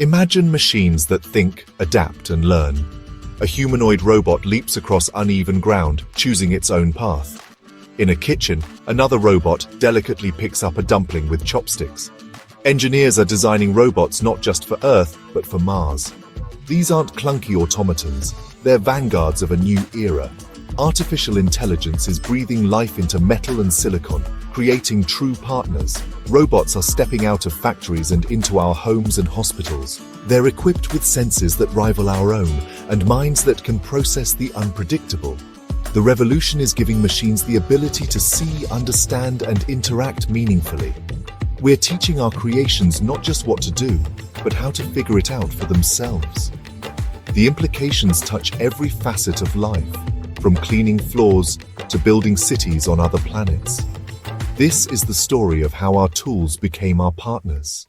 Imagine machines that think, adapt, and learn. A humanoid robot leaps across uneven ground, choosing its own path. In a kitchen, another robot delicately picks up a dumpling with chopsticks. Engineers are designing robots not just for Earth, but for Mars. These aren't clunky automatons, they're vanguards of a new era. Artificial intelligence is breathing life into metal and silicon, creating true partners. Robots are stepping out of factories and into our homes and hospitals. They're equipped with senses that rival our own, and minds that can process the unpredictable. The revolution is giving machines the ability to see, understand, and interact meaningfully. We're teaching our creations not just what to do, but how to figure it out for themselves. The implications touch every facet of life, from cleaning floors to building cities on other planets. This is the story of how our tools became our partners.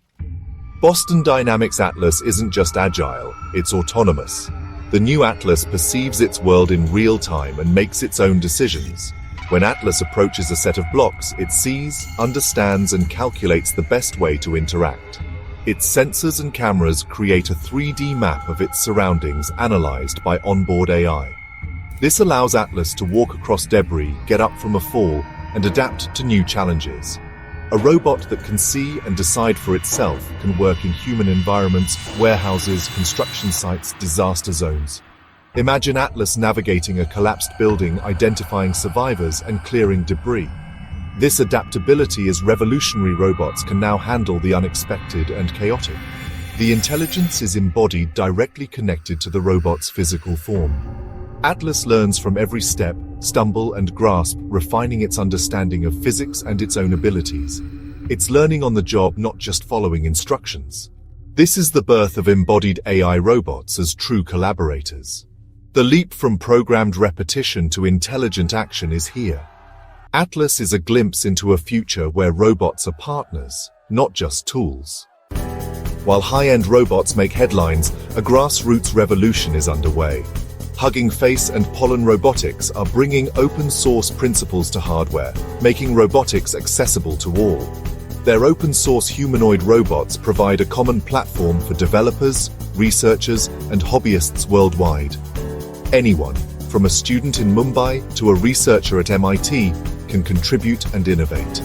Boston Dynamics Atlas isn't just agile, it's autonomous. The new Atlas perceives its world in real time and makes its own decisions. When Atlas approaches a set of blocks, it sees, understands, and calculates the best way to interact. Its sensors and cameras create a 3D map of its surroundings analyzed by onboard AI. This allows Atlas to walk across debris, get up from a fall, and adapt to new challenges. A robot that can see and decide for itself can work in human environments, warehouses, construction sites, disaster zones. Imagine Atlas navigating a collapsed building, identifying survivors, and clearing debris. This adaptability is revolutionary. Robots can now handle the unexpected and chaotic. The intelligence is embodied, directly connected to the robot's physical form. Atlas learns from every step, stumble, and grasp, refining its understanding of physics and its own abilities. It's learning on the job, not just following instructions. This is the birth of embodied AI robots as true collaborators. The leap from programmed repetition to intelligent action is here. Atlas is a glimpse into a future where robots are partners, not just tools. While high-end robots make headlines, a grassroots revolution is underway. Hugging Face and Pollen Robotics are bringing open-source principles to hardware, making robotics accessible to all. Their open-source humanoid robots provide a common platform for developers, researchers, and hobbyists worldwide. Anyone, from a student in Mumbai to a researcher at MIT, can contribute and innovate.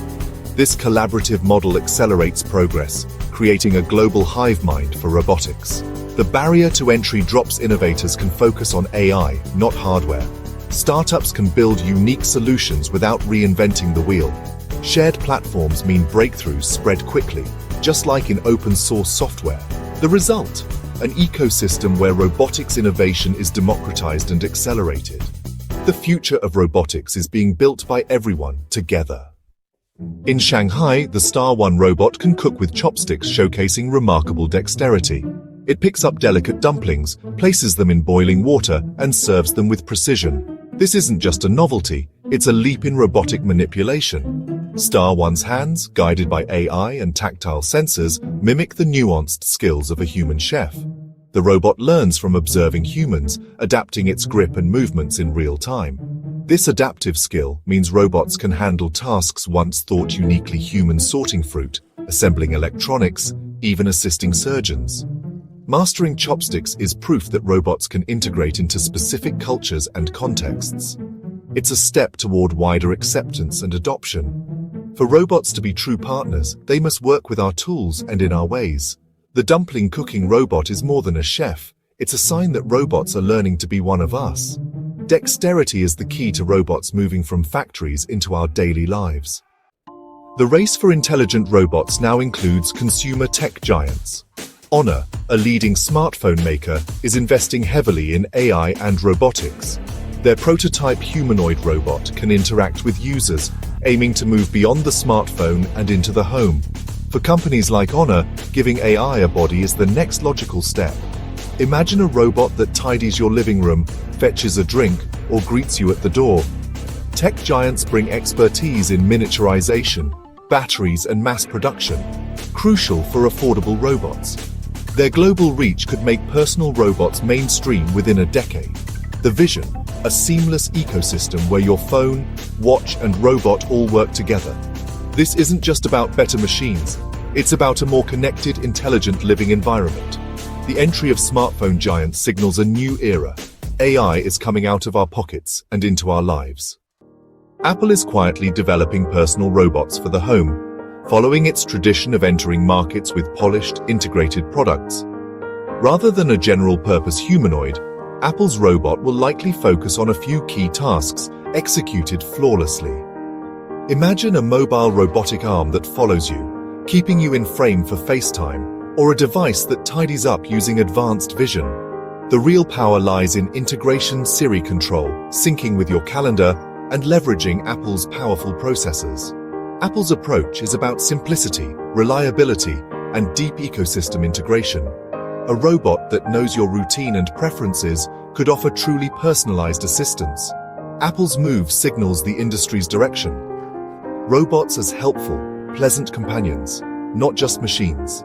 This collaborative model accelerates progress, creating a global hive mind for robotics. The barrier to entry drops. Innovators can focus on AI, not hardware. Startups can build unique solutions without reinventing the wheel. Shared platforms mean breakthroughs spread quickly, just like in open-source software. The result? An ecosystem where robotics innovation is democratized and accelerated. The future of robotics is being built by everyone, together. In Shanghai, the Star One robot can cook with chopsticks, showcasing remarkable dexterity. It picks up delicate dumplings, places them in boiling water, and serves them with precision. This isn't just a novelty, it's a leap in robotic manipulation. Star One's hands, guided by AI and tactile sensors, mimic the nuanced skills of a human chef. The robot learns from observing humans, adapting its grip and movements in real time. This adaptive skill means robots can handle tasks once thought uniquely human, sorting fruit, assembling electronics, even assisting surgeons. Mastering chopsticks is proof that robots can integrate into specific cultures and contexts. It's a step toward wider acceptance and adoption. For robots to be true partners, they must work with our tools and in our ways. The dumpling cooking robot is more than a chef. It's a sign that robots are learning to be one of us. Dexterity is the key to robots moving from factories into our daily lives. The race for intelligent robots now includes consumer tech giants. Honor, a leading smartphone maker, is investing heavily in AI and robotics. Their prototype humanoid robot can interact with users, aiming to move beyond the smartphone and into the home. For companies like Honor, giving AI a body is the next logical step. Imagine a robot that tidies your living room, fetches a drink, or greets you at the door. Tech giants bring expertise in miniaturization, batteries, and mass production, crucial for affordable robots. Their global reach could make personal robots mainstream within a decade. The vision: a seamless ecosystem where your phone, watch, and robot all work together. This isn't just about better machines, it's about a more connected, intelligent living environment. The entry of smartphone giants signals a new era. AI is coming out of our pockets and into our lives. Apple is quietly developing personal robots for the home, following its tradition of entering markets with polished, integrated products. Rather than a general-purpose humanoid, Apple's robot will likely focus on a few key tasks, executed flawlessly. Imagine a mobile robotic arm that follows you, keeping you in frame for FaceTime, or a device that tidies up using advanced vision. The real power lies in integration Siri control, syncing with your calendar, and leveraging Apple's powerful processors. Apple's approach is about simplicity, reliability, and deep ecosystem integration. A robot that knows your routine and preferences could offer truly personalized assistance. Apple's move signals the industry's direction. Robots as helpful, pleasant companions, not just machines.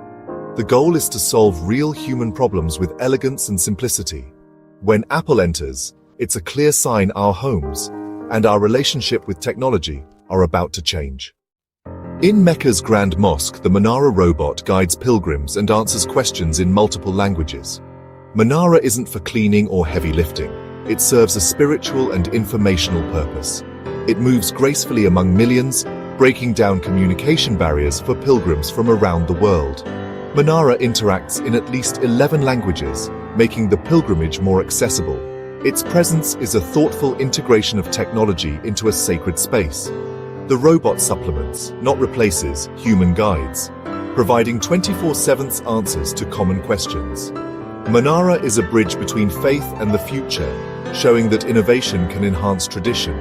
The goal is to solve real human problems with elegance and simplicity. When Apple enters, it's a clear sign our homes and our relationship with technology are about to change. In Mecca's Grand Mosque, the Manara robot guides pilgrims and answers questions in multiple languages. Manara isn't for cleaning or heavy lifting. It serves a spiritual and informational purpose. It moves gracefully among millions, breaking down communication barriers for pilgrims from around the world. Manara interacts in at least 11 languages, making the pilgrimage more accessible. Its presence is a thoughtful integration of technology into a sacred space. The robot supplements, not replaces, human guides, providing 24/7 answers to common questions. Manara is a bridge between faith and the future, showing that innovation can enhance tradition.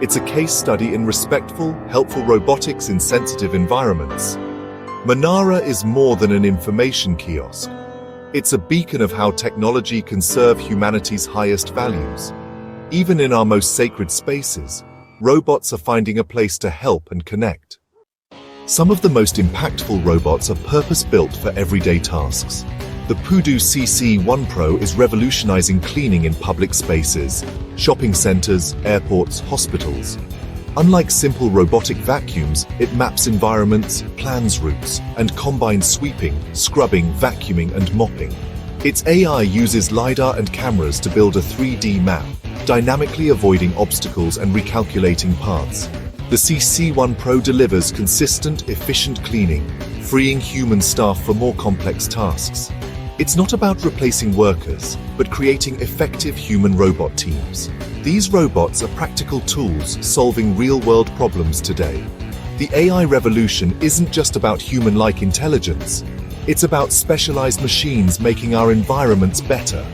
It's a case study in respectful, helpful robotics in sensitive environments. Manara is more than an information kiosk. It's a beacon of how technology can serve humanity's highest values. Even in our most sacred spaces, robots are finding a place to help and connect. Some of the most impactful robots are purpose-built for everyday tasks. The Pudu CC1 Pro is revolutionizing cleaning in public spaces, shopping centers, airports, hospitals. Unlike simple robotic vacuums, it maps environments, plans routes, and combines sweeping, scrubbing, vacuuming, and mopping. Its AI uses LiDAR and cameras to build a 3D map, dynamically avoiding obstacles and recalculating paths. The CC1 Pro delivers consistent, efficient cleaning, freeing human staff for more complex tasks. It's not about replacing workers, but creating effective human-robot teams. These robots are practical tools solving real-world problems today. The AI revolution isn't just about human-like intelligence. It's about specialized machines making our environments better.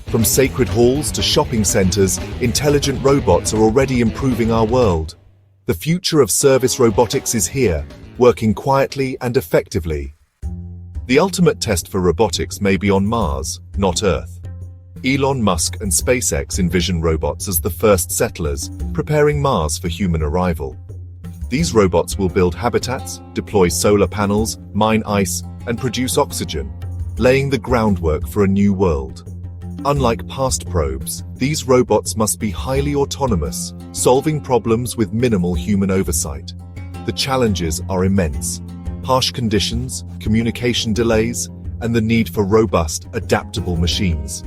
From sacred halls to shopping centers, intelligent robots are already improving our world. The future of service robotics is here, working quietly and effectively. The ultimate test for robotics may be on Mars, not Earth. Elon Musk and SpaceX envision robots as the first settlers, preparing Mars for human arrival. These robots will build habitats, deploy solar panels, mine ice, and produce oxygen, laying the groundwork for a new world. Unlike past probes, these robots must be highly autonomous, solving problems with minimal human oversight. The challenges are immense. Harsh conditions, communication delays, and the need for robust, adaptable machines.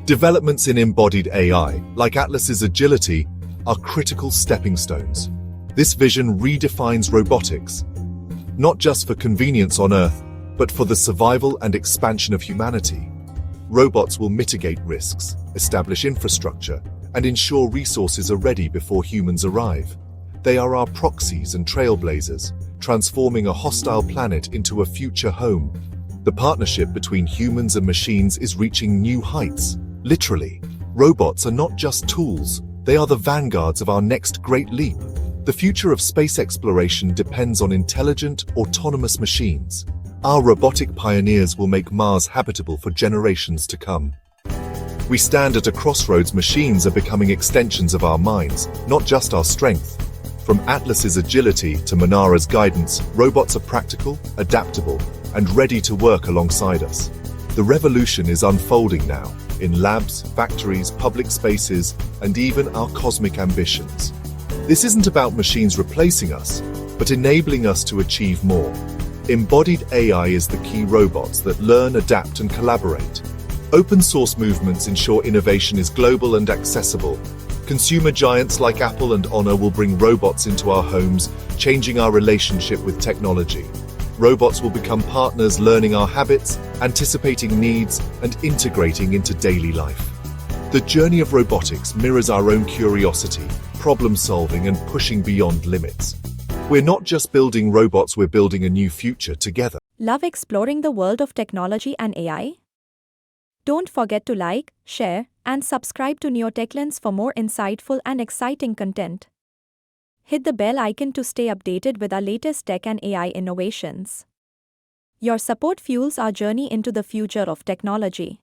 Developments in embodied AI, like Atlas's agility, are critical stepping stones. This vision redefines robotics, not just for convenience on Earth, but for the survival and expansion of humanity. Robots will mitigate risks, establish infrastructure, and ensure resources are ready before humans arrive. They are our proxies and trailblazers, transforming a hostile planet into a future home. The partnership between humans and machines is reaching new heights. Literally, robots are not just tools, they are the vanguards of our next great leap. The future of space exploration depends on intelligent, autonomous machines. Our robotic pioneers will make Mars habitable for generations to come. We stand at a crossroads. Machines are becoming extensions of our minds, not just our strength. From Atlas's agility to Manara's guidance, robots are practical, adaptable, and ready to work alongside us. The revolution is unfolding now, in labs, factories, public spaces, and even our cosmic ambitions. This isn't about machines replacing us, but enabling us to achieve more. Embodied AI is the key: robots that learn, adapt, and collaborate. Open source movements ensure innovation is global and accessible. Consumer giants like Apple and Honor will bring robots into our homes, changing our relationship with technology. Robots will become partners, learning our habits, anticipating needs, and integrating into daily life. The journey of robotics mirrors our own curiosity, problem-solving, and pushing beyond limits. We're not just building robots, we're building a new future together. Love exploring the world of technology and AI? Don't forget to like, share, and subscribe to NeoTech-Lens for more insightful and exciting content. Hit the bell icon to stay updated with our latest tech and AI innovations. Your support fuels our journey into the future of technology.